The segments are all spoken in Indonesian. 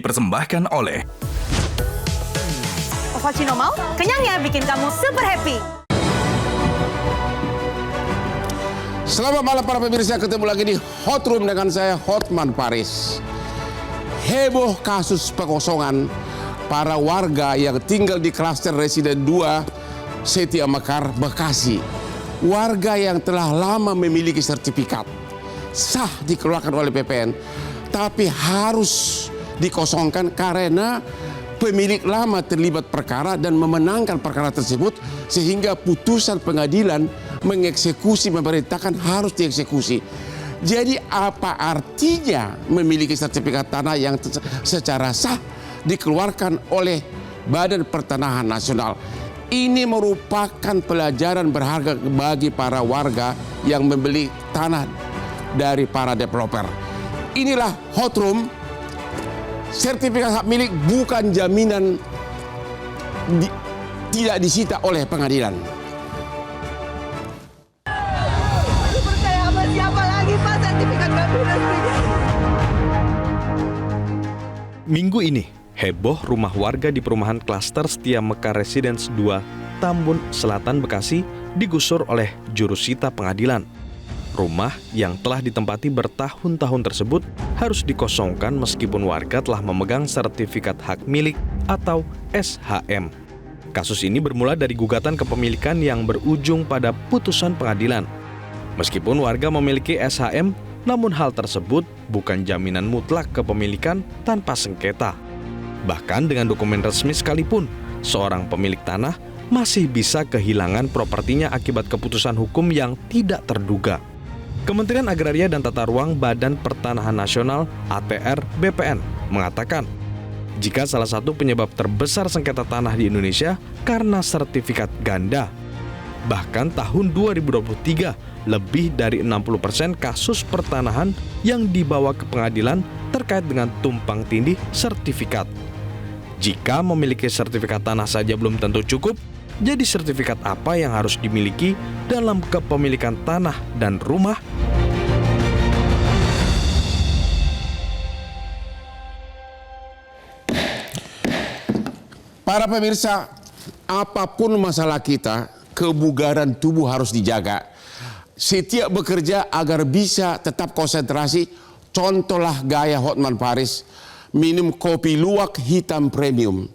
dipersembahkan oleh Ovaltino mau? Kenyangnya bikin kamu super happy. Selamat malam para pemirsa, ketemu lagi di Hot Room dengan saya Hotman Paris. Heboh kasus pengosongan para warga yang tinggal di klaster Residen 2 Setia Mekar, Bekasi. Warga yang telah lama memiliki sertifikat sah dikeluarkan oleh PPN, tapi harus dikosongkan karena pemilik lama terlibat perkara dan memenangkan perkara tersebut, sehingga putusan pengadilan mengeksekusi, memerintahkan harus dieksekusi. Jadi apa artinya memiliki sertifikat tanah yang secara sah dikeluarkan oleh Badan Pertanahan Nasional? Ini merupakan pelajaran berharga bagi para warga yang membeli tanah dari para developer. Inilah Hot Room. Sertifikat hak milik bukan jaminan tidak disita oleh pengadilan. Percaya sama siapa lagi Pak, sertifikat nggak lunas. Minggu ini, heboh rumah warga di perumahan klaster Setia Mekar Residence 2, Tambun Selatan, Bekasi, digusur oleh jurusita pengadilan. Rumah yang telah ditempati bertahun-tahun tersebut harus dikosongkan meskipun warga telah memegang sertifikat hak milik atau SHM. Kasus ini bermula dari gugatan kepemilikan yang berujung pada putusan pengadilan. Meskipun warga memiliki SHM, namun hal tersebut bukan jaminan mutlak kepemilikan tanpa sengketa. Bahkan dengan dokumen resmi sekalipun, seorang pemilik tanah masih bisa kehilangan propertinya akibat keputusan hukum yang tidak terduga. Kementerian Agraria dan Tata Ruang Badan Pertanahan Nasional (ATR) BPN mengatakan, jika salah satu penyebab terbesar sengketa tanah di Indonesia karena sertifikat ganda. Bahkan tahun 2023, lebih dari 60% kasus pertanahan yang dibawa ke pengadilan terkait dengan tumpang tindih sertifikat. Jika memiliki sertifikat tanah saja belum tentu cukup, jadi sertifikat apa yang harus dimiliki dalam kepemilikan tanah dan rumah? Para pemirsa, apapun masalah kita, kebugaran tubuh harus dijaga. Setiap bekerja agar bisa tetap konsentrasi, contohlah gaya Hotman Paris, minum kopi luwak hitam premium.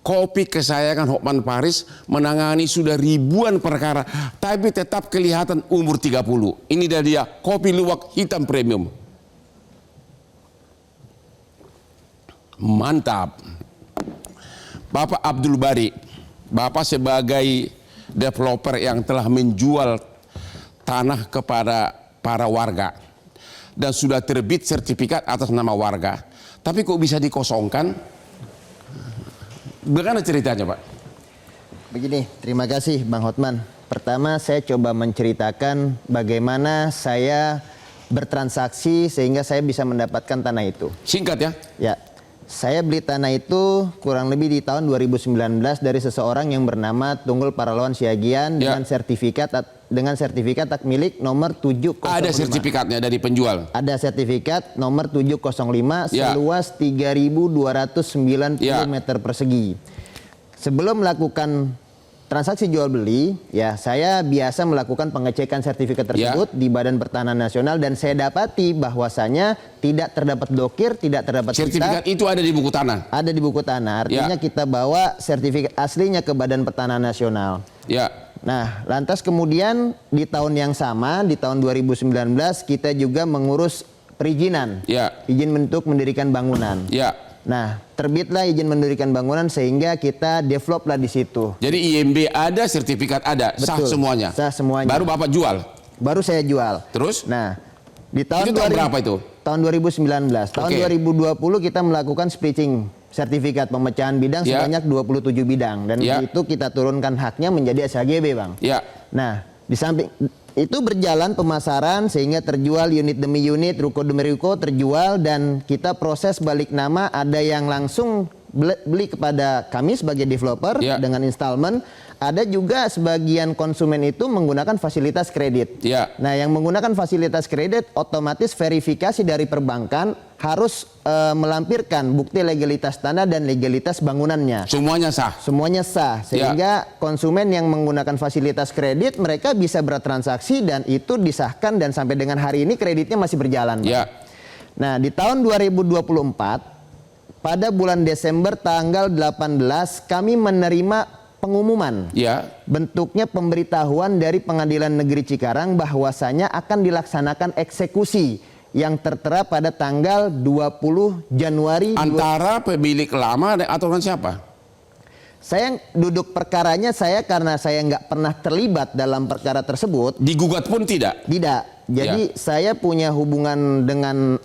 Kopi kesayangan Hotman Paris menangani sudah ribuan perkara, tapi tetap kelihatan umur 30. Ini dia kopi luwak hitam premium. Mantap. Bapak Abdul Bari, Bapak sebagai developer yang telah menjual tanah kepada para warga dan sudah terbit sertifikat atas nama warga, tapi kok bisa dikosongkan? Bagaimana ceritanya, Pak? Begini, terima kasih Bang Hotman. Pertama, saya coba menceritakan bagaimana saya bertransaksi sehingga saya bisa mendapatkan tanah itu. Singkat ya. Ya, saya beli tanah itu kurang lebih di tahun 2019 dari seseorang yang bernama Tunggul Paralawan Siagian dengan sertifikat hak milik nomor 705. Ada sertifikatnya dari penjual. Ada sertifikat nomor 705 seluas 3.290 meter persegi. Sebelum melakukan transaksi jual beli, ya saya biasa melakukan pengecekan sertifikat tersebut di Badan Pertanahan Nasional dan saya dapati bahwasanya tidak terdapat blokir, tidak terdapat sertifikat itu ada di buku tanah. Ada di buku tanah. Artinya kita bawa sertifikat aslinya ke Badan Pertanahan Nasional. Ya. Nah, lantas kemudian di tahun yang sama, di tahun 2019 kita juga mengurus perizinan. Izin untuk mendirikan bangunan. Nah, terbitlah izin mendirikan bangunan sehingga kita developlah di situ. Jadi IMB ada, sertifikat ada, sah semuanya. Sah semuanya. Baru Bapak jual. Baru saya jual. Terus? Nah, di tahun itu tahun berapa itu? Tahun 2019. Tahun 2020 kita melakukan splitting sertifikat pemecahan bidang sebanyak 27 bidang dan itu kita turunkan haknya menjadi SHGB, Bang. Nah, di samping itu berjalan pemasaran sehingga terjual unit demi unit, ruko demi ruko terjual dan kita proses balik nama, ada yang langsung beli kepada kami sebagai developer dengan installment. Ada juga sebagian konsumen itu menggunakan fasilitas kredit. Nah, yang menggunakan fasilitas kredit otomatis verifikasi dari perbankan harus melampirkan bukti legalitas tanah dan legalitas bangunannya. Semuanya sah. Semuanya sah, sehingga konsumen yang menggunakan fasilitas kredit mereka bisa bertransaksi dan itu disahkan, dan sampai dengan hari ini kreditnya masih berjalan. Ya. Nah, di tahun 2024 pada bulan Desember tanggal 18 kami menerima pengumuman. Ya. Bentuknya pemberitahuan dari Pengadilan Negeri Cikarang bahwasanya akan dilaksanakan eksekusi yang tertera pada tanggal 20 Januari. Antara pemilik lama atau dengan siapa? Saya duduk perkaranya, karena saya nggak pernah terlibat dalam perkara tersebut. Digugat pun tidak? Tidak. Jadi saya punya hubungan dengan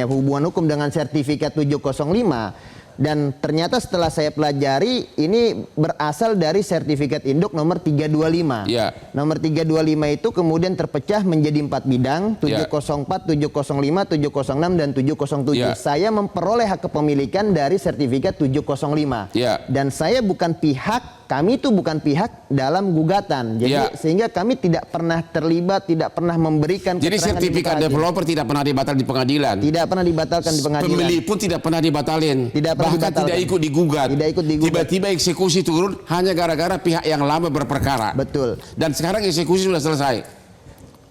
hubungan hukum dengan sertifikat 705. Dan ternyata setelah saya pelajari ini berasal dari sertifikat induk nomor 325. Ya. Nomor 325 itu kemudian terpecah menjadi 4 bidang, 704, 705, 706 dan 707. Ya. Saya memperoleh hak kepemilikan dari sertifikat 705. Ya. Dan saya bukan pihak, kami itu bukan pihak dalam gugatan. Jadi sehingga kami tidak pernah terlibat, tidak pernah memberikan Jadi keterangan. sertifikat developer tidak pernah dibatalkan di pengadilan. Tidak pernah dibatalkan di pengadilan. Pembeli pun tidak pernah dibatalin. Tidak pernah Bahkan dibatalkan. tidak ikut digugat. Tidak ikut digugat. Tiba-tiba eksekusi turun hanya gara-gara pihak yang lama berperkara. Betul. Dan sekarang eksekusi sudah selesai.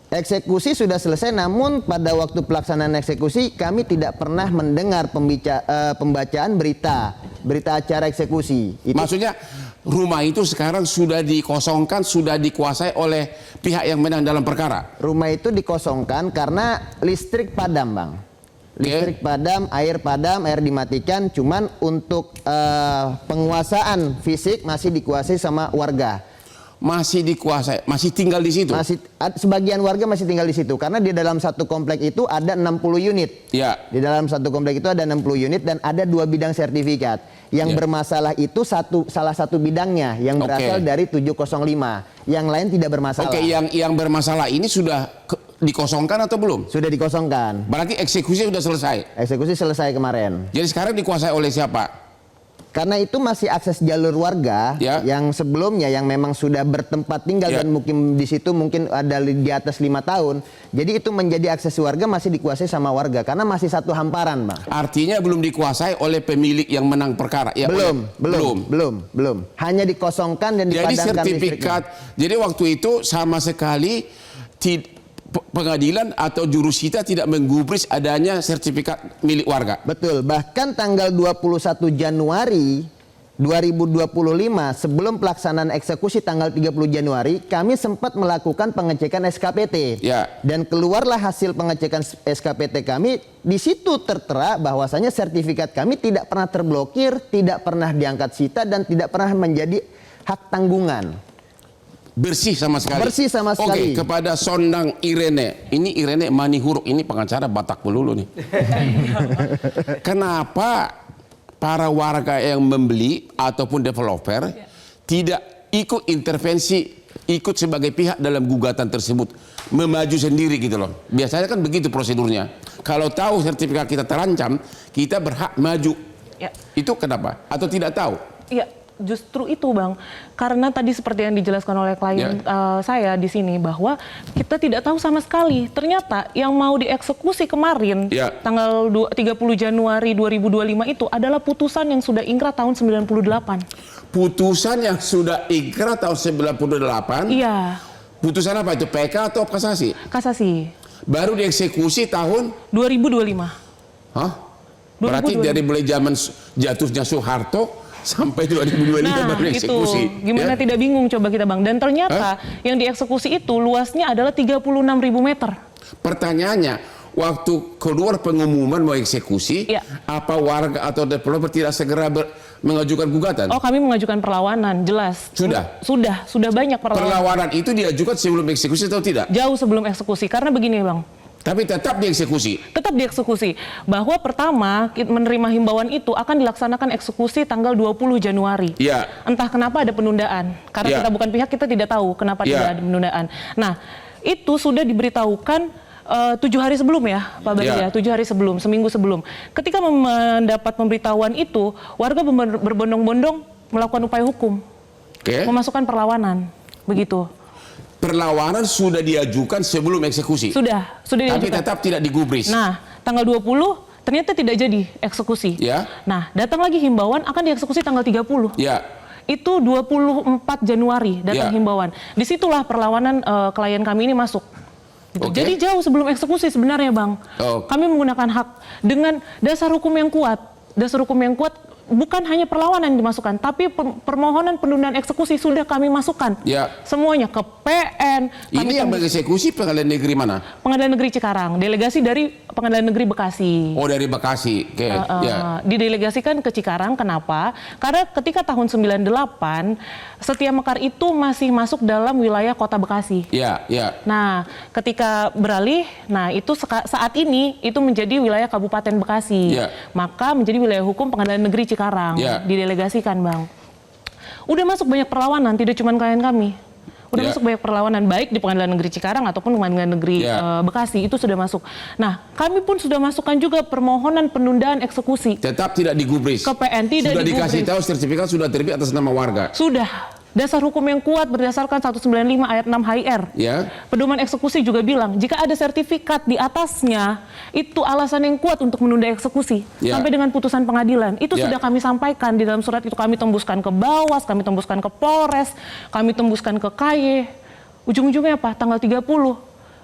Eksekusi sudah selesai, namun pada waktu pelaksanaan eksekusi kami tidak pernah mendengar pembacaan berita acara eksekusi. Itu Maksudnya rumah itu sekarang sudah dikosongkan, sudah dikuasai oleh pihak yang menang dalam perkara. rumah itu dikosongkan karena listrik padam, Bang. Listrik padam, air dimatikan, cuman untuk penguasaan fisik masih dikuasai sama warga. Masih dikuasai, masih tinggal di situ. Sebagian warga masih tinggal di situ karena di dalam satu komplek itu ada 60 unit. Ya. Di dalam satu komplek itu ada 60 unit dan ada 2 bidang sertifikat. Yang bermasalah itu salah satu bidangnya yang berasal dari 705. Yang lain tidak bermasalah. Oke, yang bermasalah ini sudah dikosongkan atau belum? Sudah dikosongkan. Berarti eksekusi sudah selesai. Eksekusi selesai kemarin. Jadi sekarang dikuasai oleh siapa? Karena itu masih akses jalur warga yang sebelumnya yang memang sudah bertempat tinggal dan mungkin di situ mungkin ada di atas 5 tahun. Jadi itu menjadi akses warga masih dikuasai sama warga karena masih satu hamparan, Bang. Artinya belum dikuasai oleh pemilik yang menang perkara. Ya, belum. Hanya dikosongkan dan dipadamkan. Jadi sertifikat. Jadi waktu itu sama sekali pengadilan atau jurusita tidak menggubris adanya sertifikat milik warga. Betul. Bahkan tanggal 21 Januari 2025 sebelum pelaksanaan eksekusi tanggal 30 Januari kami sempat melakukan pengecekan SKPT. Dan keluarlah hasil pengecekan SKPT kami, di situ tertera bahwasanya sertifikat kami tidak pernah terblokir, tidak pernah diangkat sita dan tidak pernah menjadi hak tanggungan. Bersih sama sekali. Bersih sama sekali. Oke, kepada Sondang Irene. Ini Irene Manihuruk, ini pengacara Batak Pelulu nih. Kenapa para warga yang membeli ataupun developer tidak ikut intervensi, ikut sebagai pihak dalam gugatan tersebut, memaju sendiri gitu loh. Biasanya kan begitu prosedurnya. Kalau tahu sertifikat kita terancam, kita berhak maju. Itu kenapa? Atau tidak tahu? Iya. Justru itu, Bang, karena tadi seperti yang dijelaskan oleh klien saya di sini bahwa kita tidak tahu sama sekali. Ternyata yang mau dieksekusi kemarin tanggal 30 Januari 2025 itu adalah putusan yang sudah ingkrah tahun 98. Putusan yang sudah ingkrah tahun 98? Iya. Putusan apa itu? PK atau kasasi? Kasasi. Baru dieksekusi tahun 2025. Hah? Berarti 2025. Dari mulai zaman jatuhnya Soeharto sampai 2025 baru eksekusi. Itu gimana tidak bingung coba kita, Bang. Dan ternyata yang dieksekusi itu luasnya adalah 36.000 meter. Pertanyaannya, waktu keluar pengumuman mau eksekusi, apa warga atau developer tidak segera mengajukan gugatan? Oh, kami mengajukan perlawanan, jelas. Sudah banyak perlawanan. Perlawanan itu diajukan sebelum eksekusi atau tidak? Jauh sebelum eksekusi, karena begini, Bang. Tapi tetap dieksekusi? Tetap dieksekusi. Bahwa pertama menerima himbauan itu akan dilaksanakan eksekusi tanggal 20 Januari. Entah kenapa ada penundaan. Karena kita bukan pihak, kita tidak tahu kenapa tidak ada penundaan. Nah, itu sudah diberitahukan 7 hari sebelum ya, Pak Bari ya, 7 hari sebelum, seminggu sebelum. Ketika mendapat pemberitahuan itu, warga berbondong-bondong melakukan upaya hukum. Memasukkan perlawanan. Begitu. Perlawanan sudah diajukan sebelum eksekusi? Sudah diajukan. Tapi tetap tidak digubris? Nah, tanggal 20 ternyata tidak jadi eksekusi. Ya. Nah, datang lagi himbauan akan dieksekusi tanggal 30. Ya. Itu 24 Januari datang himbauan. Disitulah perlawanan klien kami ini masuk. Gitu. Jadi jauh sebelum eksekusi sebenarnya, Bang. Kami menggunakan hak dengan dasar hukum yang kuat. Dasar hukum yang kuat bukan hanya perlawanan yang dimasukkan, tapi permohonan penundaan eksekusi sudah kami masukkan. Ya. Semuanya ke PN. Ini yang mengeksekusi Pengadilan Negeri mana? Pengadilan Negeri Cikarang. Delegasi dari Pengadilan Negeri Bekasi. Oh, dari Bekasi. Oke. Ya. Didelegasikan ke Cikarang. Kenapa? Karena ketika tahun 98 Setia Mekar itu masih masuk dalam wilayah Kota Bekasi. Ya, ya. Nah, ketika beralih, nah itu saat ini itu menjadi wilayah Kabupaten Bekasi. Ya. Maka menjadi wilayah hukum Pengadilan Negeri Cikarang. Ya. Didelegasikan, Bang. Udah masuk banyak perlawanan, tidak cuma klien kami. Udah masuk banyak perlawanan, baik di Pengadilan Negeri Cikarang ataupun Pengadilan Negeri Bekasi, itu sudah masuk. Nah, kami pun sudah masukkan juga permohonan penundaan eksekusi. Tetap tidak digubris. Ke PN tidak sudah digubris. Dikasih tahu sertifikat sudah terbit atas nama warga. Sudah. Dasar hukum yang kuat berdasarkan 195 ayat 6 HIR. Ya. Pedoman eksekusi juga bilang, jika ada sertifikat di atasnya, itu alasan yang kuat untuk menunda eksekusi. Sampai dengan putusan pengadilan. Itu sudah kami sampaikan di dalam surat itu. Kami tembuskan ke Bawas, kami tembuskan ke Polres, kami tembuskan ke KY. Ujung-ujungnya apa? Tanggal 30.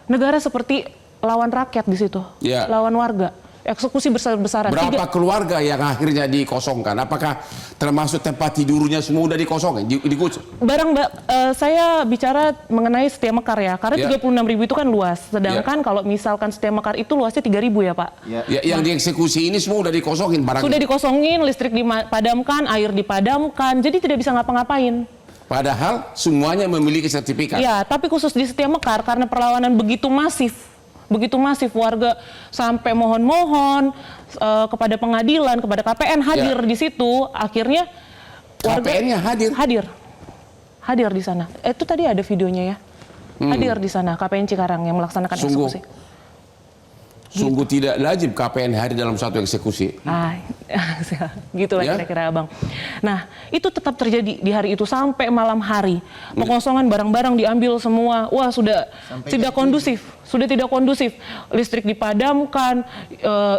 Negara seperti lawan rakyat di situ. Lawan warga. Eksekusi besar-besaran. Berapa keluarga yang akhirnya dikosongkan? Apakah termasuk tempat tidurnya semua udah dikosongkan? Saya bicara mengenai Setia Mekar ya, karena 36.000 itu kan luas. Sedangkan kalau misalkan Setia Mekar itu luasnya 3.000 ya, Pak. Yang dieksekusi ini semua udah dikosongin barangnya? Sudah dikosongin, listrik dipadamkan, air dipadamkan, jadi tidak bisa ngapa-ngapain. Padahal semuanya memiliki sertifikat. Ya, tapi khusus di Setia Mekar karena perlawanan begitu masif warga sampai mohon-mohon kepada pengadilan, kepada KPN hadir di situ, akhirnya warga KPN-nya hadir di sana. Itu tadi ada videonya ya, hadir di sana KPN Cikarang yang melaksanakan eksekusi. Sungguh tidak lazim KPN hadir dalam satu eksekusi. Gitulah kira-kira, Abang. Nah, itu tetap terjadi di hari itu sampai malam hari. Pengosongan barang-barang diambil semua. Wah, sudah tidak kondusif. Sudah tidak kondusif. Listrik dipadamkan,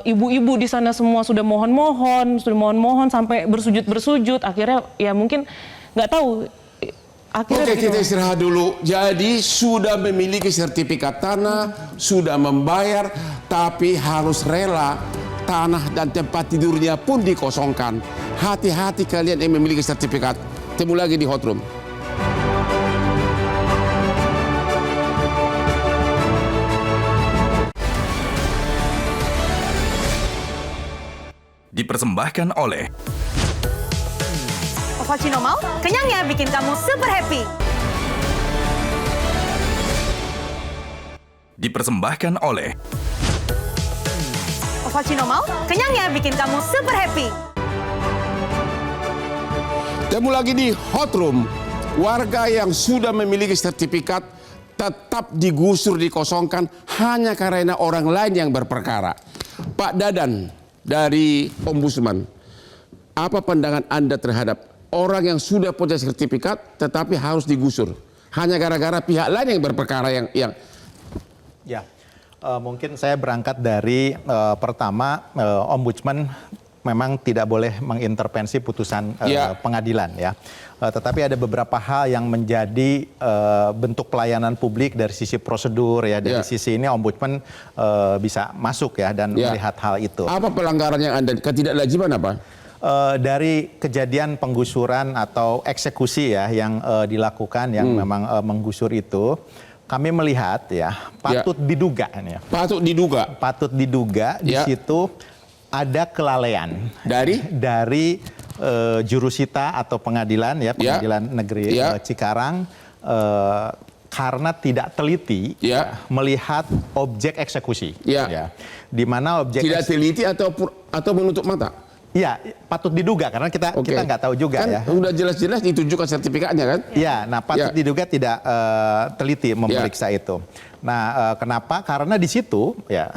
ibu-ibu di sana semua sudah mohon-mohon sampai bersujud-bersujud. Akhirnya ya mungkin nggak tahu. Oke, kita istirahat dulu. Jadi sudah memiliki sertifikat tanah, sudah membayar, tapi harus rela tanah dan tempat tidurnya pun dikosongkan. Hati-hati kalian yang memiliki sertifikat. Temu lagi di Hot Room. Dipersembahkan oleh Ovaltino mau? Kenyangnya bikin kamu super happy. Dipersembahkan oleh Ovaltino mau? Kenyangnya bikin kamu super happy. Temu lagi di Hot Room. Warga yang sudah memiliki sertifikat tetap digusur, dikosongkan hanya karena orang lain yang berperkara. Pak Dadan dari Ombudsman, apa pandangan Anda terhadap orang yang sudah punya sertifikat tetapi harus digusur hanya gara-gara pihak lain yang berperkara yang mungkin saya berangkat dari pertama Ombudsman memang tidak boleh mengintervensi putusan pengadilan ya. Tetapi ada beberapa hal yang menjadi bentuk pelayanan publik dari sisi prosedur ya, dari sisi ini Ombudsman bisa masuk ya dan melihat hal itu. Apa pelanggaran yang Anda ketidaklaziman apa? Dari kejadian penggusuran atau eksekusi ya yang dilakukan yang memang menggusur itu, kami melihat ya patut diduga ya. Patut diduga di situ ada kelalaian dari jurusita atau pengadilan ya, Pengadilan Negeri Cikarang karena tidak teliti melihat objek eksekusi. Di mana objek tidak teliti atau menutup mata. Iya, patut diduga karena kita nggak tahu juga kan, ya. Udah jelas-jelas ditunjukkan sertifikatnya kan? Iya, nah patut diduga tidak teliti memeriksa itu. Nah, kenapa? Karena di situ ya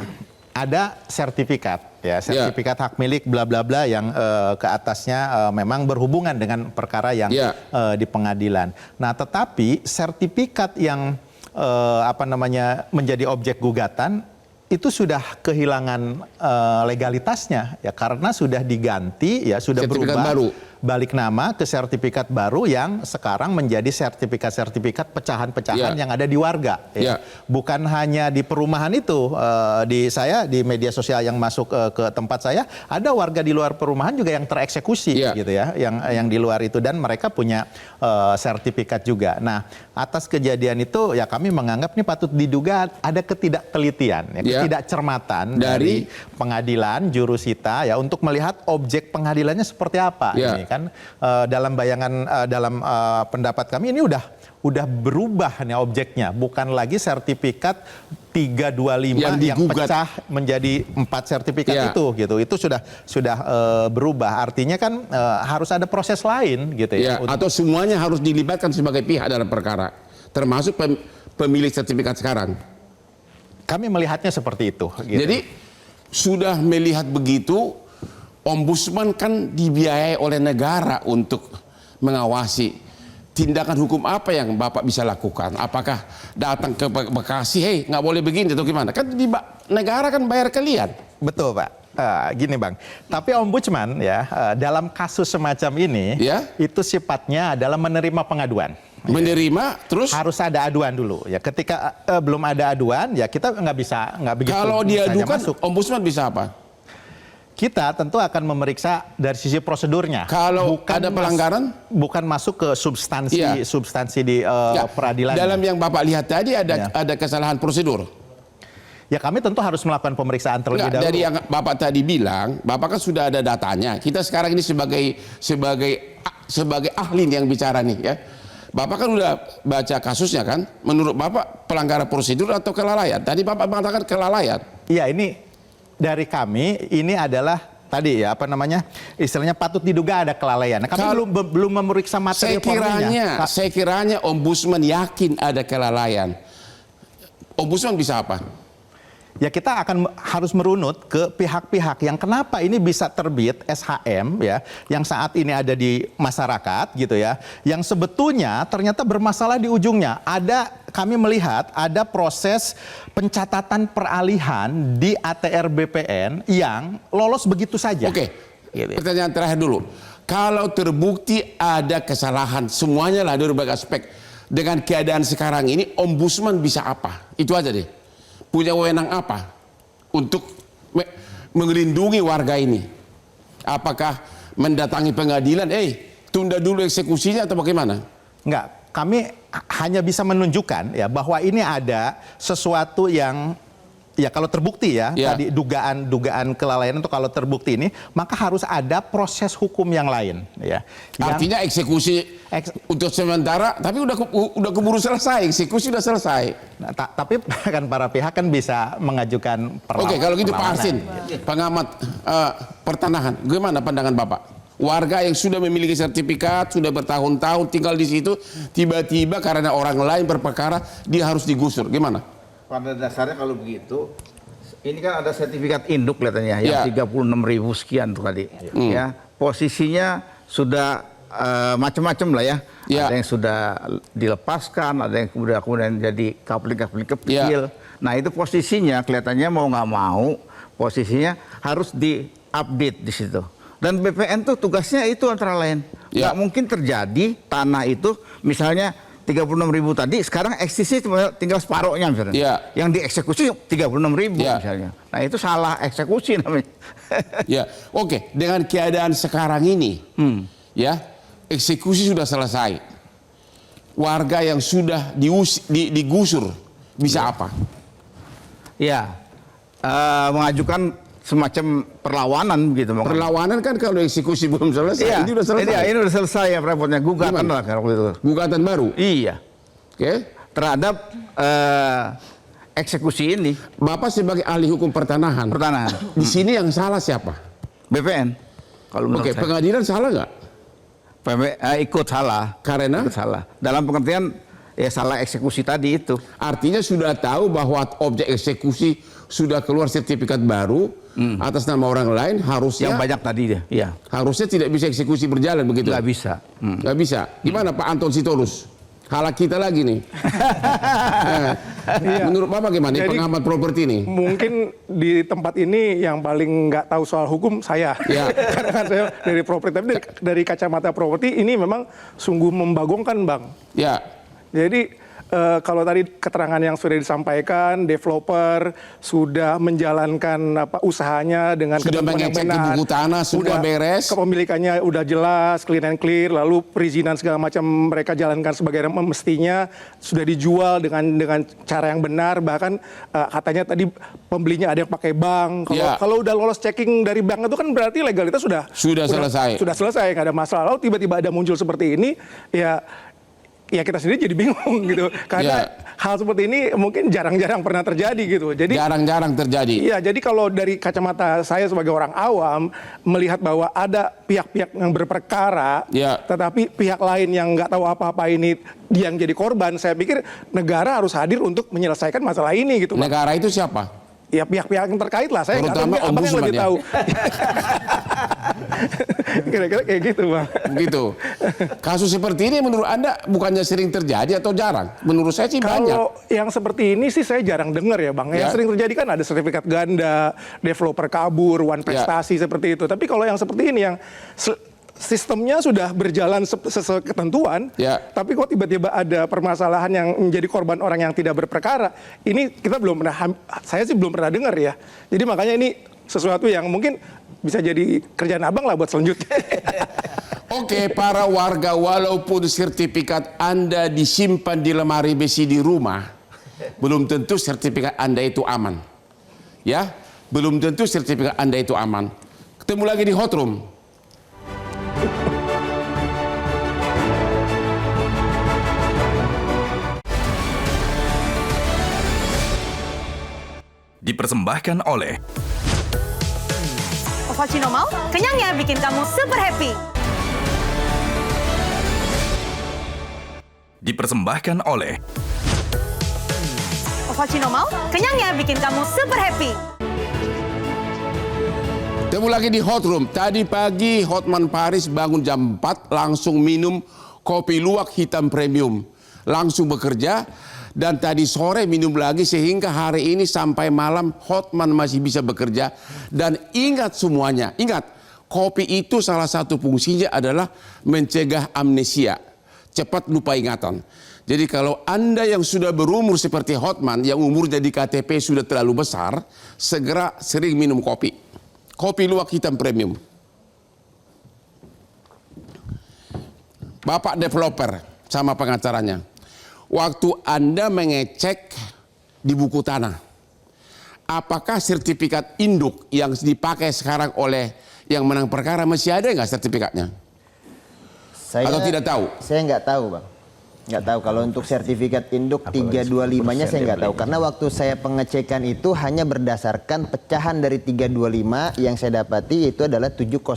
ada sertifikat hak milik bla bla bla yang ke atasnya memang berhubungan dengan perkara yang di pengadilan. Nah, tetapi sertifikat yang menjadi objek gugatan itu sudah kehilangan legalitasnya ya karena sudah diganti ya, sudah sertifikat berubah baru. Balik nama ke sertifikat baru yang sekarang menjadi sertifikat-sertifikat pecahan-pecahan yang ada di warga ya. Bukan hanya di perumahan itu, di media sosial yang masuk ke tempat saya ada warga di luar perumahan juga yang tereksekusi gitu ya, yang di luar itu, dan mereka punya sertifikat juga. Nah, atas kejadian itu ya kami menganggap ini patut diduga ada ketidaktelitian ya, ketidakcermatan dari pengadilan jurusita ya untuk melihat objek pengadilannya seperti apa ini kan. Dalam bayangan dalam pendapat kami ini udah berubah nih objeknya, bukan lagi sertifikat 325 yang pecah menjadi 4 sertifikat itu gitu. Itu sudah berubah. Artinya kan harus ada proses lain gitu ya. Atau semuanya harus dilibatkan sebagai pihak dalam perkara, termasuk pemilik sertifikat sekarang. Kami melihatnya seperti itu. Gitu. Jadi sudah melihat begitu, Ombudsman kan dibiayai oleh negara untuk mengawasi. Tindakan hukum apa yang Bapak bisa lakukan? Apakah datang ke Bekasi, hei nggak boleh begini atau gimana? Kan negara kan bayar kalian. Betul Pak. Gini Bang, tapi Ombudsman ya dalam kasus semacam ini itu sifatnya adalah menerima pengaduan. Menerima terus harus ada aduan dulu ya. Ketika belum ada aduan ya kita nggak begitu. Kalau diadukan, Ombudsman bisa apa? Kita tentu akan memeriksa dari sisi prosedurnya. Kalau ada pelanggaran, bukan masuk ke substansi di peradilan. Dalam yang Bapak lihat tadi ada kesalahan prosedur. Ya kami tentu harus melakukan pemeriksaan terlebih dahulu. Dari yang Bapak tadi bilang, Bapak kan sudah ada datanya. Kita sekarang ini sebagai ahli yang bicara nih ya. Bapak kan udah baca kasusnya kan. Menurut Bapak pelanggaran prosedur atau kelalaian? Tadi Bapak mengatakan kelalaian. Iya, ini dari kami ini adalah tadi ya istilahnya patut diduga ada kelalaian. Kami belum memeriksa materi formilnya. Saya kiranya Ombudsman yakin ada kelalaian. Ombudsman bisa apa? Ya kita harus merunut ke pihak-pihak yang kenapa ini bisa terbit SHM ya, yang saat ini ada di masyarakat gitu ya, yang sebetulnya ternyata bermasalah di ujungnya. Kami melihat ada proses pencatatan peralihan di ATR BPN yang lolos begitu saja. Oke, pertanyaan terakhir dulu. Kalau terbukti ada kesalahan semuanya lah dari berbagai aspek, dengan keadaan sekarang ini Ombudsman bisa apa? Itu aja deh. Punya wewenang apa untuk melindungi warga ini? Apakah mendatangi pengadilan, tunda dulu eksekusinya atau bagaimana? Enggak, kami hanya bisa menunjukkan ya bahwa ini ada sesuatu yang ya kalau terbukti tadi dugaan kelalaian itu kalau terbukti ini maka harus ada proses hukum yang lain ya. Artinya eksekusi untuk sementara tapi udah keburu selesai, eksekusi udah selesai. Nah, tapi kan para pihak kan bisa mengajukan perlawanan. Oke, kalau gitu Pak Arsin, pengamat pertanahan, gimana pandangan Bapak? Warga yang sudah memiliki sertifikat, sudah bertahun-tahun tinggal di situ, tiba-tiba karena orang lain berperkara dia harus digusur, gimana? Pada dasarnya kalau begitu, ini kan ada sertifikat induk kelihatannya yang 36.000 sekian tuh tadi. Ya, posisinya sudah macam-macam lah ya. Ada yang sudah dilepaskan, ada yang kemudian jadi kapling-kapling kecil. Nah itu posisinya kelihatannya mau nggak mau, posisinya harus diupdate di situ. Dan BPN tuh tugasnya itu antara lain. Nggak mungkin terjadi tanah itu misalnya 36.000 tadi, sekarang eksekusi tinggal separohnya misalnya. Yang dieksekusi 36.000 misalnya. Nah itu salah eksekusi namanya. Oke. Dengan keadaan sekarang ini, eksekusi sudah selesai. Warga yang sudah digusur bisa apa? Mengajukan semacam perlawanan begitu. Perlawanan kan kalau eksekusi belum selesai. Ini udah selesai. Ini udah selesai ya repotnya. Gugatan lah kalau itu. Gugatan baru? Iya. Oke. Terhadap eksekusi ini. Bapak sebagai ahli hukum pertanahan. Di sini yang salah siapa? BPN. Kalau menurut saya. Pengadilan salah nggak? Ikut salah. Karena? Ikut salah. Dalam pengertian salah eksekusi tadi itu. Artinya sudah tahu bahwa objek eksekusi sudah keluar sertifikat baru atas nama orang lain, harusnya yang banyak tadi harusnya tidak bisa eksekusi berjalan begitu. Nggak bisa. Nggak bisa. Gimana Pak Anton Sitorus? Kalah kita lagi nih. Menurut Bapak gimana? Jadi, pengamat properti nih? Mungkin di tempat ini yang paling nggak tahu soal hukum saya. Ya. Karena kan saya dari properti, tapi dari kacamata properti ini memang sungguh membagongkan, Bang. Ya. Jadi kalau tadi keterangan yang sudah disampaikan, developer sudah menjalankan usahanya dengan sudah mengecek di buku tanah, sudah beres, kepemilikannya udah jelas, clean and clear, lalu perizinan segala macam mereka jalankan sebagai mestinya, sudah dijual dengan cara yang benar, bahkan katanya tadi pembelinya ada yang pakai bank. Kalau udah lolos checking dari bank itu kan berarti legalitas sudah selesai, nggak ada masalah. Lalu tiba-tiba ada muncul seperti ini, ya kita sendiri jadi bingung gitu, karena hal seperti ini mungkin jarang-jarang pernah terjadi gitu. Jadi jarang-jarang terjadi. Iya, jadi kalau dari kacamata saya sebagai orang awam melihat bahwa ada pihak-pihak yang berperkara, tetapi pihak lain yang nggak tahu apa-apa ini yang jadi korban, saya pikir negara harus hadir untuk menyelesaikan masalah ini gitu. Negara itu siapa? Ya pihak-pihak yang terkait lah, saya nggak tahu, abang yang lebih tahu. Kira-kira kayak gitu, Bang. Begitu. Kasus seperti ini menurut Anda bukannya sering terjadi atau jarang? Menurut saya sih banyak. Kalau yang seperti ini sih saya jarang dengar ya, Bang. Yang sering terjadi kan ada sertifikat ganda, developer kabur, one prestasi seperti itu. Tapi kalau yang seperti ini yang sistemnya sudah berjalan sesuai ketentuan, tapi kok tiba-tiba ada permasalahan yang menjadi korban orang yang tidak berperkara, ini kita belum pernah, saya sih belum pernah dengar ya. Jadi makanya ini sesuatu yang mungkin bisa jadi kerjaan abang lah buat selanjutnya. Oke, para warga, walaupun sertifikat Anda disimpan di lemari besi di rumah, belum tentu sertifikat Anda itu aman. Ya, belum tentu sertifikat Anda itu aman. Ketemu lagi di Hot Room. Dipersembahkan oleh Ovaltino mau, kenyangnya bikin kamu super happy. Dipersembahkan oleh Ovaltino mau, kenyangnya bikin kamu super happy. Ketemu lagi di Hot Room. Tadi pagi Hotman Paris bangun jam 4 langsung minum kopi luwak hitam premium. Langsung bekerja. Dan tadi sore minum lagi sehingga hari ini sampai malam Hotman masih bisa bekerja. Dan ingat semuanya, ingat kopi itu salah satu fungsinya adalah mencegah amnesia, cepat lupa ingatan. Jadi kalau Anda yang sudah berumur seperti Hotman, yang umurnya di KTP sudah terlalu besar, segera sering minum kopi. Kopi luwak hitam premium. Bapak developer sama pengacaranya. Waktu Anda mengecek di buku tanah, apakah sertifikat induk yang dipakai sekarang oleh yang menang perkara masih ada nggak sertifikatnya? Atau tidak tahu? Saya nggak tahu, Bang. Nggak tahu. Kalau untuk sertifikat induk 325-nya saya nggak tahu. Karena waktu saya pengecekan itu hanya berdasarkan pecahan dari 325 yang saya dapati itu adalah 705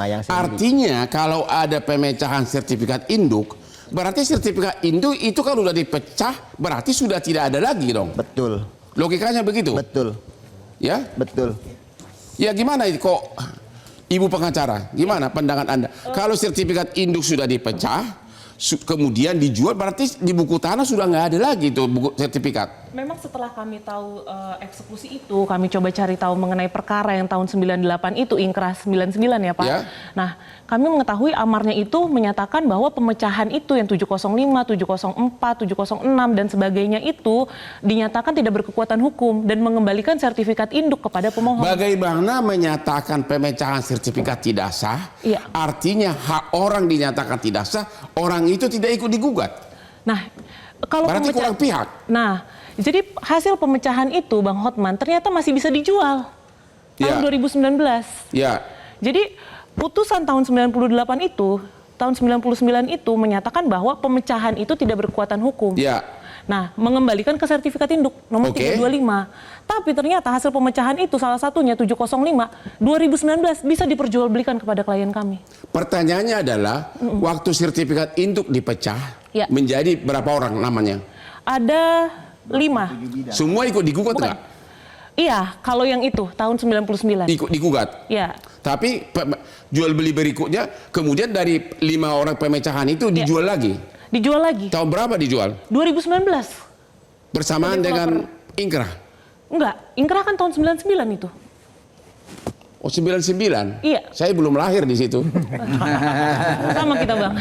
yang saya Artinya kalau ada pemecahan sertifikat induk, berarti sertifikat induk itu kan udah dipecah, berarti sudah tidak ada lagi dong. Betul. Logikanya begitu? Betul. Ya? Betul. Ya gimana kok Ibu pengacara, gimana pandangan Anda? Kalau sertifikat induk sudah dipecah, kemudian dijual, berarti di buku tanah sudah nggak ada lagi itu buku sertifikat. Memang setelah kami tahu eksekusi itu, kami coba cari tahu mengenai perkara yang tahun 98 itu, Inkras 99 ya Pak. Ya. Nah, kami mengetahui amarnya itu menyatakan bahwa pemecahan itu yang 705, 704, 706 dan sebagainya itu dinyatakan tidak berkekuatan hukum dan mengembalikan sertifikat induk kepada pemohon. Bagaimana menyatakan pemecahan sertifikat tidak sah? Ya. Artinya hak orang dinyatakan tidak sah, orang itu tidak ikut digugat. Nah, kalau berarti kurang pihak. Nah, jadi hasil pemecahan itu Bang Hotman ternyata masih bisa dijual tahun 2019. Ya. Jadi putusan tahun 98 itu, tahun 99 itu menyatakan bahwa pemecahan itu tidak berkekuatan hukum. Ya. Nah, mengembalikan ke sertifikat induk nomor 325. Tapi ternyata hasil pemecahan itu salah satunya 705 2019 bisa diperjualbelikan kepada klien kami. Pertanyaannya adalah waktu sertifikat induk dipecah menjadi berapa orang namanya? Ada 5. Semua ikut digugat nggak? Iya, kalau yang itu tahun 99. Ikut digugat. Iya. Tapi jual beli berikutnya kemudian dari 5 orang pemecahan itu dijual lagi. Dijual lagi. Tahun berapa dijual? 2019. Bersamaan dengan Inkrah? Enggak, Inkrah kan tahun 99 itu. Oh 99? Iya. Saya belum lahir di situ. Sama kita Bang.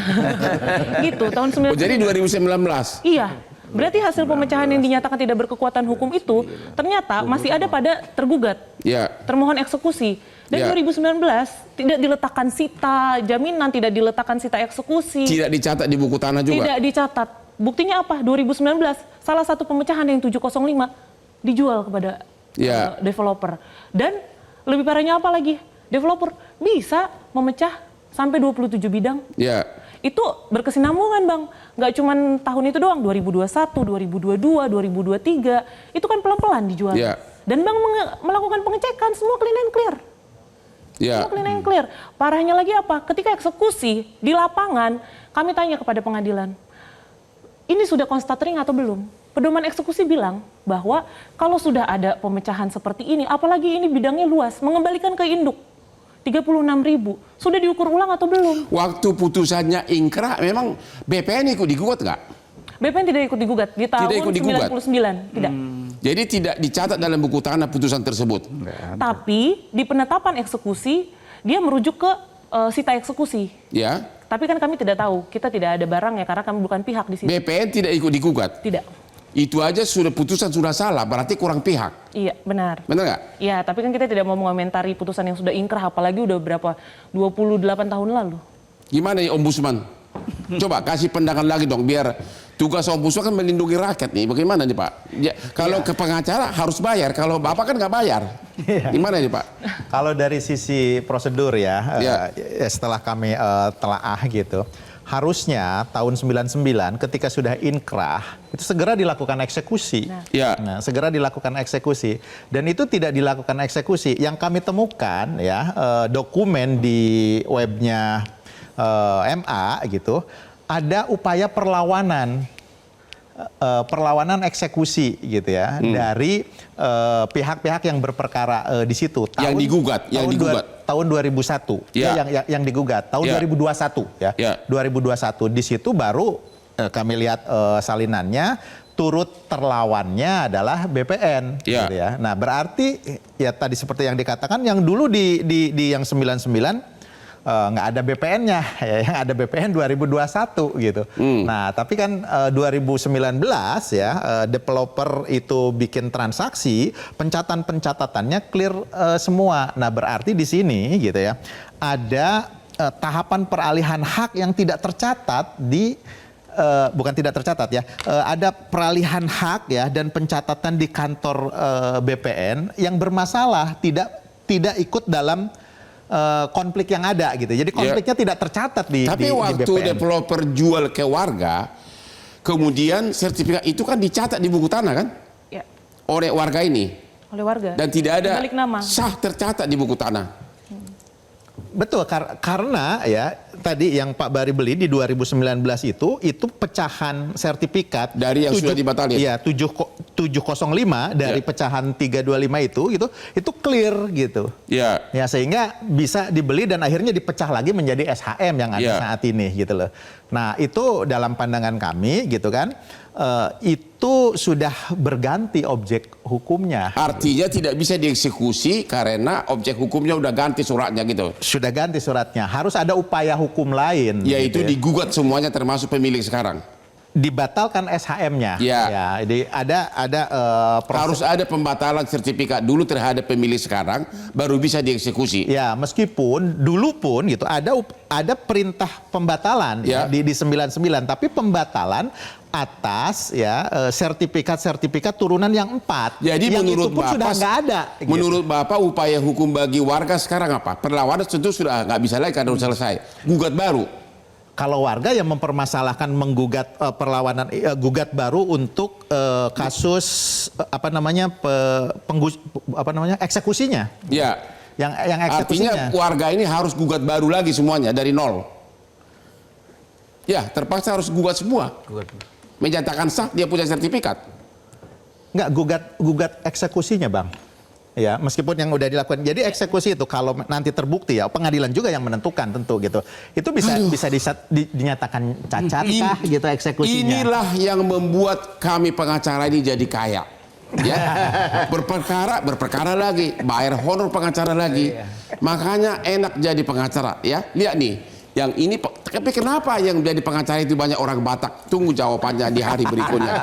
Gitu, tahun 99. Oh jadi 2019? Iya. Berarti hasil pemecahan yang dinyatakan tidak berkekuatan hukum itu ternyata masih ada pada tergugat, termohon eksekusi. Dan 2019 tidak diletakkan sita jaminan, tidak diletakkan sita eksekusi. Tidak dicatat di buku tanah juga? Tidak dicatat. Buktinya apa? 2019 salah satu pemecahan yang 705 dijual kepada developer. Dan lebih parahnya apa lagi? Developer bisa memecah sampai 27 bidang. Itu berkesinambungan Bang, nggak cuma tahun itu doang, 2021, 2022, 2023, itu kan pelan-pelan dijual. Dan Bang melakukan pengecekan, semua clean and clear. Semua clean and clear. Parahnya lagi apa? Ketika eksekusi di lapangan, kami tanya kepada pengadilan, ini sudah konstatering atau belum? Pedoman eksekusi bilang bahwa kalau sudah ada pemecahan seperti ini, apalagi ini bidangnya luas, mengembalikan ke induk. 36.000 sudah diukur ulang atau belum? Waktu putusannya Inkrah memang BPN ikut digugat nggak? BPN tidak ikut digugat di tahun 99, tidak. Jadi tidak dicatat dalam buku tanah putusan tersebut. Tapi di penetapan eksekusi dia merujuk ke sita eksekusi. Tapi kan kami tidak tahu, kita tidak ada barang ya karena kami bukan pihak di situ. BPN tidak ikut digugat? Tidak. Itu aja sudah putusan sudah salah, berarti kurang pihak. Iya, benar. Benar nggak? Iya, tapi kan kita tidak mau mengomentari putusan yang sudah ingkrah, apalagi udah berapa, 28 tahun lalu. Gimana ya Ombudsman? Coba kasih pandangan lagi dong, biar tugas Ombudsman kan melindungi rakyat nih. Bagaimana nih Pak? Kalau ke pengacara harus bayar, kalau Bapak kan nggak bayar. Gimana nih Pak? Kalau dari sisi prosedur setelah kami telaah gitu, harusnya tahun 99 ketika sudah inkrah itu segera dilakukan eksekusi. Nah, segera dilakukan eksekusi dan itu tidak dilakukan eksekusi. Yang kami temukan dokumen di webnya MA gitu, ada upaya perlawanan eksekusi gitu ya dari pihak-pihak yang berperkara di situ. Yang digugat. Tahun 2001 yang digugat tahun 2021 ya. 2021 di situ baru kami lihat salinannya, turut terlawannya adalah BPN gitu ya. Nah, berarti ya tadi seperti yang dikatakan yang dulu di yang 99 nggak ada BPN-nya, yang ada BPN 2021 gitu. Nah, tapi kan 2019 developer itu bikin transaksi, pencatatannya clear semua. Nah, berarti di sini gitu ya, ada tahapan peralihan hak yang tidak tercatat di bukan tidak tercatat ya, ada peralihan hak ya dan pencatatan di kantor BPN yang bermasalah, tidak ikut dalam konflik yang ada gitu. Jadi konfliknya tidak tercatat di BPN. Tapi waktu developer jual ke warga, kemudian sertifikat itu kan dicatat di buku tanah kan? Oleh warga ini. Oleh warga. Dan tidak ada sah tercatat di buku tanah. Betul, karena ya tadi yang Pak Bari beli di 2019 itu pecahan sertifikat dari yang sudah dibatalkan. Iya, 705 dari pecahan 325 itu clear gitu. Iya. Ya sehingga bisa dibeli dan akhirnya dipecah lagi menjadi SHM yang ada saat ini gitu loh. Nah, itu dalam pandangan kami gitu kan, itu sudah berganti objek hukumnya. Artinya tidak bisa dieksekusi karena objek hukumnya udah ganti suratnya gitu. Sudah ganti suratnya. Harus ada upaya hukum lain. Yaitu gitu digugat semuanya termasuk pemilik sekarang. Dibatalkan SHM-nya. Ya, jadi ada harus ada pembatalan sertifikat dulu terhadap pemilik sekarang, baru bisa dieksekusi. Ya, meskipun dulu pun gitu ada perintah pembatalan di 99, tapi pembatalan atas sertifikat turunan yang 4. Jadi yang menurut Bapak sudah nggak ada. Menurut Bapak upaya hukum bagi warga sekarang apa? Perlawanan tentu sudah nggak bisa lagi karena sudah selesai. Gugat baru. Kalau warga yang mempermasalahkan menggugat perlawanan gugat baru untuk kasus eksekusinya. Ya. Yang eksekusinya. Artinya warga ini harus gugat baru lagi semuanya dari nol. Ya, terpaksa harus gugat semua. Menyatakan sah dia punya sertifikat. Enggak, gugat eksekusinya, Bang. ya, meskipun yang udah dilakukan. Jadi eksekusi itu kalau nanti terbukti ya, pengadilan juga yang menentukan tentu gitu. Itu bisa dinyatakan cacat kah gitu eksekusinya. Inilah yang membuat kami pengacara ini jadi kaya. Ya, berperkara lagi, bayar honor pengacara lagi. Makanya enak jadi pengacara, ya. Lihat nih, yang ini, tapi kenapa yang jadi pengacara itu banyak orang Batak? Tunggu jawabannya di hari berikutnya.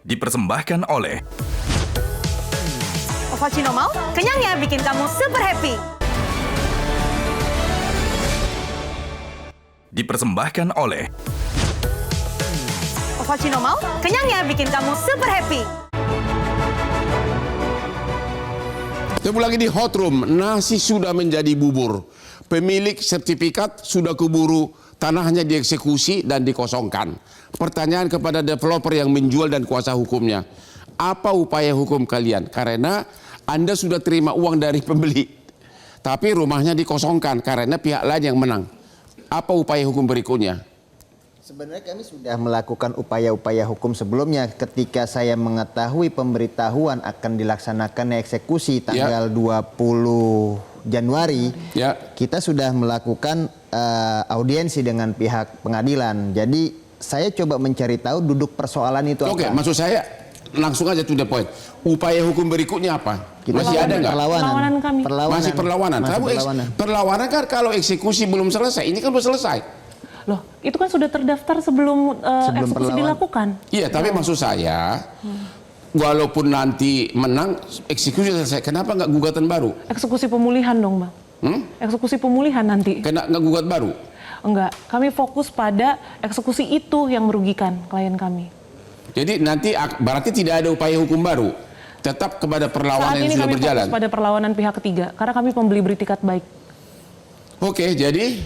Dipersembahkan oleh Ovaltino mau? Kenyangnya bikin kamu super happy. Dipersembahkan oleh Ovaltino mau? Kenyangnya bikin kamu super happy. Ketemu lagi di Hot Room. Nasi sudah menjadi bubur. Pemilik sertifikat sudah keburu, tanahnya dieksekusi dan dikosongkan. Pertanyaan kepada developer yang menjual dan kuasa hukumnya, apa upaya hukum kalian? Karena Anda sudah terima uang dari pembeli, tapi rumahnya dikosongkan karena pihak lain yang menang. Apa upaya hukum berikutnya? Sebenarnya kami sudah melakukan upaya-upaya hukum sebelumnya. Ketika saya mengetahui pemberitahuan akan dilaksanakan eksekusi tanggal 20 Januari, kita sudah melakukan audiensi dengan pihak pengadilan. Jadi saya coba mencari tahu duduk persoalan itu apa. Oke, maksud saya langsung aja to the point. Upaya hukum berikutnya apa? Masih ada nggak? Perlawanan kami. Masih perlawanan. Perlawanan kan kalau eksekusi belum selesai. Ini kan belum selesai. Loh, itu kan sudah terdaftar sebelum eksekusi dilakukan. Iya, tapi maksud saya, walaupun nanti menang, eksekusi selesai. Kenapa nggak gugatan baru? Eksekusi pemulihan dong, Bang. Eksekusi pemulihan nanti. Kena nggak gugat baru? Enggak, kami fokus pada eksekusi itu yang merugikan klien kami. Jadi nanti berarti tidak ada upaya hukum baru, tetap kepada perlawanan yang sudah berjalan. Saat ini kami fokus pada perlawanan pihak ketiga, karena kami pembeli beretikat baik. Oke, jadi?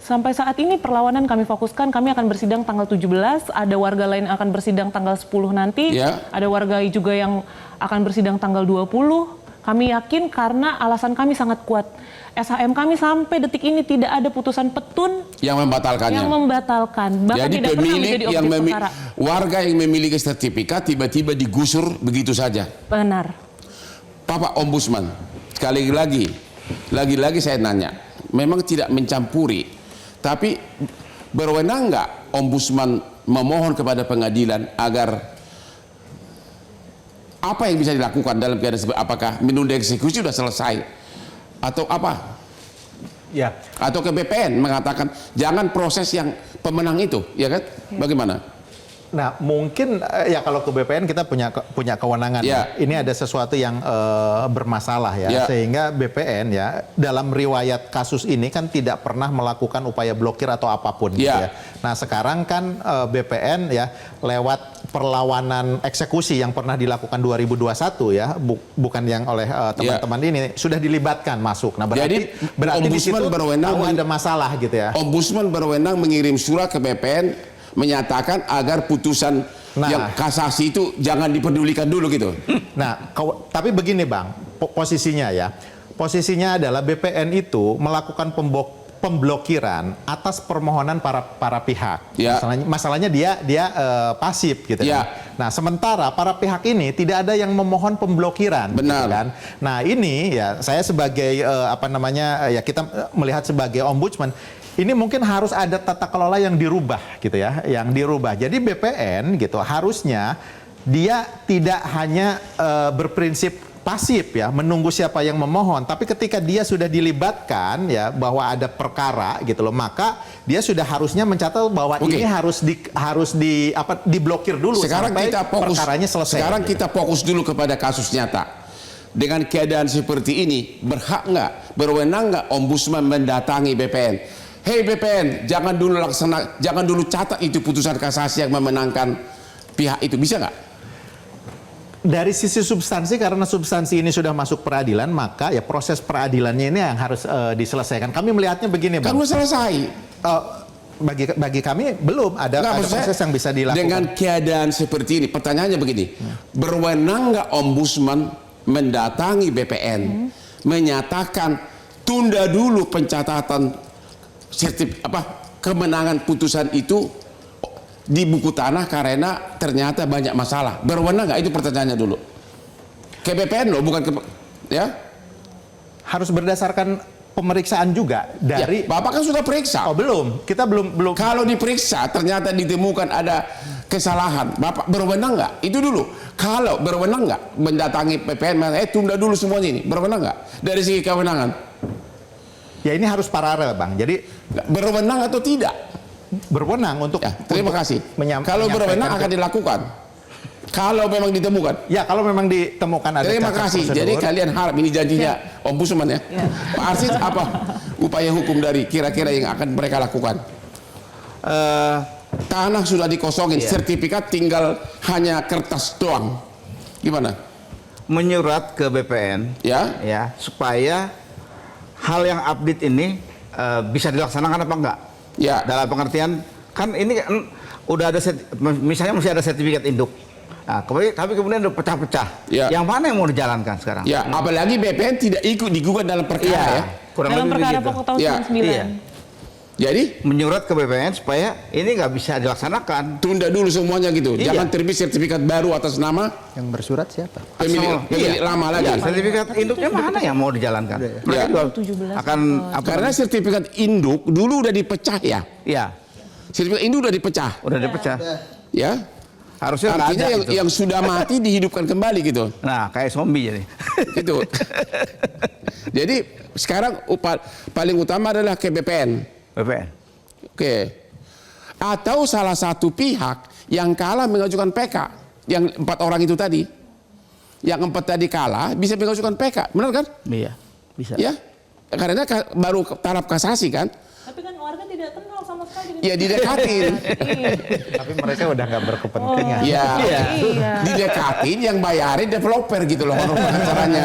Sampai saat ini perlawanan kami fokuskan, kami akan bersidang tanggal 17, ada warga lain akan bersidang tanggal 10 nanti, ada warga juga yang akan bersidang tanggal 20. Kami yakin karena alasan kami sangat kuat. SHM kami sampai detik ini tidak ada putusan petun yang membatalkannya. Yang membatalkan. Bahkan jadi tidak pemilik yang warga yang memiliki sertifikat tiba-tiba digusur begitu saja. Benar. Bapak Ombudsman, sekali lagi saya nanya, memang tidak mencampuri, tapi berwenang nggak Ombudsman memohon kepada pengadilan agar apa yang bisa dilakukan dalam keadaan seperti apakah menunda eksekusi sudah selesai atau apa? Ya. Atau ke BPN mengatakan jangan proses yang pemenang itu, ya kan? Bagaimana? Nah, mungkin ya kalau ke BPN kita punya kewenangan. Ya. Ini ada sesuatu yang bermasalah ya, sehingga BPN ya dalam riwayat kasus ini kan tidak pernah melakukan upaya blokir atau apapun. Gitu ya. Nah, sekarang kan BPN ya lewat perlawanan eksekusi yang pernah dilakukan 2021 ya, bukan yang oleh teman-teman ini sudah dilibatkan masuk. Nah, berarti di situ berwenang ada masalah gitu ya. Ombudsman berwenang mengirim surat ke BPN menyatakan agar putusan yang kasasi itu jangan dipedulikan dulu gitu. Nah, tapi begini Bang, posisinya ya. Posisinya adalah BPN itu melakukan pemblokiran atas permohonan para pihak. Masalahnya dia pasif gitu kan. Nah, sementara para pihak ini tidak ada yang memohon pemblokiran. Benar. Gitu kan. Nah, ini ya saya sebagai ya kita melihat sebagai ombudsman, ini mungkin harus ada tata kelola yang dirubah gitu ya, yang dirubah. Jadi BPN gitu harusnya dia tidak hanya berprinsip pasif ya, menunggu siapa yang memohon, tapi ketika dia sudah dilibatkan ya bahwa ada perkara gitu loh, maka dia sudah harusnya mencatat bahwa ini harus diblokir dulu sampai perkaranya selesai. Sekarang kita fokus dulu kepada kasus nyata. Dengan keadaan seperti ini, berhak nggak, berwenang nggak Ombudsman mendatangi BPN? Hei BPN, jangan dulu catat itu putusan kasasi yang memenangkan pihak itu, bisa nggak? Dari sisi substansi, karena substansi ini sudah masuk peradilan, maka ya proses peradilannya ini yang harus diselesaikan. Kami melihatnya begini, Bang. Kan udah selesai. Bagi kami belum ada proses yang bisa dilakukan. Dengan keadaan seperti ini, pertanyaannya begini, berwenang nggak Ombudsman mendatangi BPN, menyatakan tunda dulu pencatatan kemenangan putusan itu di buku tanah karena ternyata banyak masalah. Berwenang nggak? Itu pertanyaannya dulu. Ke BPN loh, bukan ke ya. Harus berdasarkan pemeriksaan juga dari. Ya, Bapak kan sudah periksa. Oh belum, kita belum. Kalau diperiksa ternyata ditemukan ada kesalahan, Bapak berwenang nggak? Itu dulu. Kalau berwenang nggak mendatangi PPN, tunda dulu semuanya ini, berwenang nggak dari segi kewenangan? Ya ini harus paralel Bang. Jadi berwenang atau tidak? Berwenang untuk. Ya, terima kasih. Kalau berwenang akan dilakukan. Kalau memang ditemukan. Ya kalau memang ditemukan ada. Terima kasih. Prosedur. Jadi kalian harap ini janjinya Ombudsman ya. Pak Arsid, apa upaya hukum dari kira-kira yang akan mereka lakukan? Tanah sudah dikosongin, sertifikat tinggal hanya kertas doang. Gimana? Menyurat ke BPN ya supaya hal yang update ini bisa dilaksanakan apa enggak? Ya. Dalam pengertian kan ini kan udah ada misalnya masih ada sertifikat induk. Nah, tapi kemudian udah pecah-pecah. Ya. Yang mana yang mau dijalankan sekarang? Ya, apalagi BPN tidak ikut digugat dalam perkara ya. Dalam perkara pokok tahun 99. Jadi menyurat ke BPN supaya ini nggak bisa dilaksanakan. Tunda dulu semuanya gitu. Jangan terbit sertifikat baru atas nama yang bersurat siapa? Pemilik lama lagi. Sertifikat induknya mana yang mau dijalankan? Karena sertifikat induk dulu udah dipecah ya. Iya. Sertifikat induk udah dipecah. Udah dipecah. Ya. Harusnya artinya yang sudah mati dihidupkan kembali gitu. Nah, kayak zombie jadi. Gitu. Jadi sekarang paling utama adalah ke BPN. BPN. Oke. Atau salah satu pihak yang kalah mengajukan PK. Yang 4 orang itu tadi. Yang 4 tadi kalah bisa mengajukan PK. Benar kan? Iya. Bisa. Ya. Karena baru taraf kasasi kan. Tapi kan warga tidak kenal sama sekali. Ya didekatin. Tapi mereka udah nggak berkepentingan. Iya. Didekatin yang bayarin developer gitu loh caranya.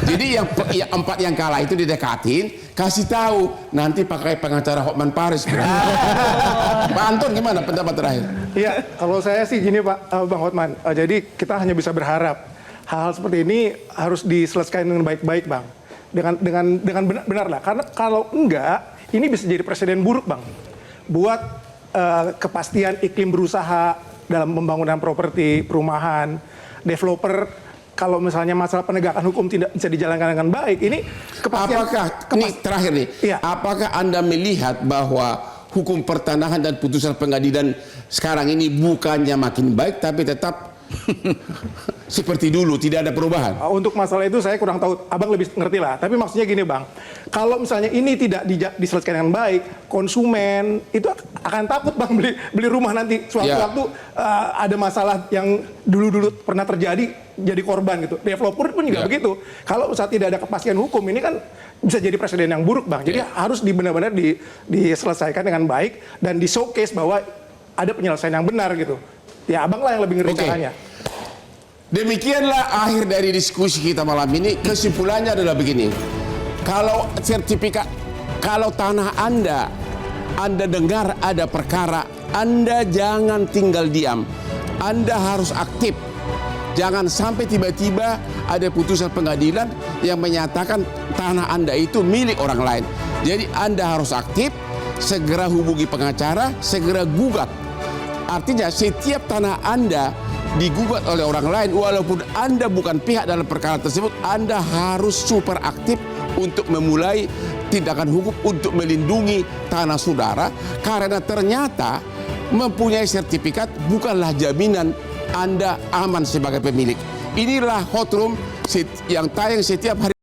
Jadi yang 4 yang kalah itu didekatin, kasih tahu nanti pakai pengacara Hotman Paris. Pak Anton gimana pendapat terakhir? Iya, kalau saya sih gini Pak Bang Hotman. Jadi kita hanya bisa berharap hal-hal seperti ini harus diselesaikan dengan baik-baik Bang. Dengan benar lah. Karena kalau enggak ini bisa jadi presiden buruk Bang, buat kepastian iklim berusaha dalam pembangunan properti, perumahan, developer. Kalau misalnya masalah penegakan hukum tidak bisa dijalankan dengan baik, ini kepastian. Ini terakhir nih, apakah Anda melihat bahwa hukum pertanahan dan putusan pengadilan sekarang ini bukannya makin baik, tapi tetap seperti dulu, tidak ada perubahan? Untuk masalah itu saya kurang tahu, Abang lebih ngerti lah. Tapi maksudnya gini Bang, kalau misalnya ini tidak diselesaikan dengan baik, konsumen itu akan takut Bang beli rumah nanti. Suatu-waktu ada masalah yang dulu-dulu pernah terjadi, jadi korban gitu. Developer pun juga begitu. Kalau saat tidak ada kepastian hukum, ini kan bisa jadi presiden yang buruk Bang. Jadi harus benar-benar diselesaikan dengan baik dan di showcase bahwa ada penyelesaian yang benar gitu. Ya Abang lah yang lebih ngerti caranya. Demikianlah akhir dari diskusi kita malam ini. Kesimpulannya adalah begini. Kalau sertifikat, kalau tanah Anda dengar ada perkara, Anda jangan tinggal diam. Anda harus aktif. Jangan sampai tiba-tiba ada putusan pengadilan yang menyatakan tanah Anda itu milik orang lain. Jadi Anda harus aktif, segera hubungi pengacara, segera gugat. Artinya setiap tanah Anda digugat oleh orang lain, walaupun Anda bukan pihak dalam perkara tersebut, Anda harus super aktif untuk memulai tindakan hukum untuk melindungi tanah saudara, karena ternyata mempunyai sertifikat bukanlah jaminan Anda aman sebagai pemilik. Inilah Hot Room yang tayang setiap hari.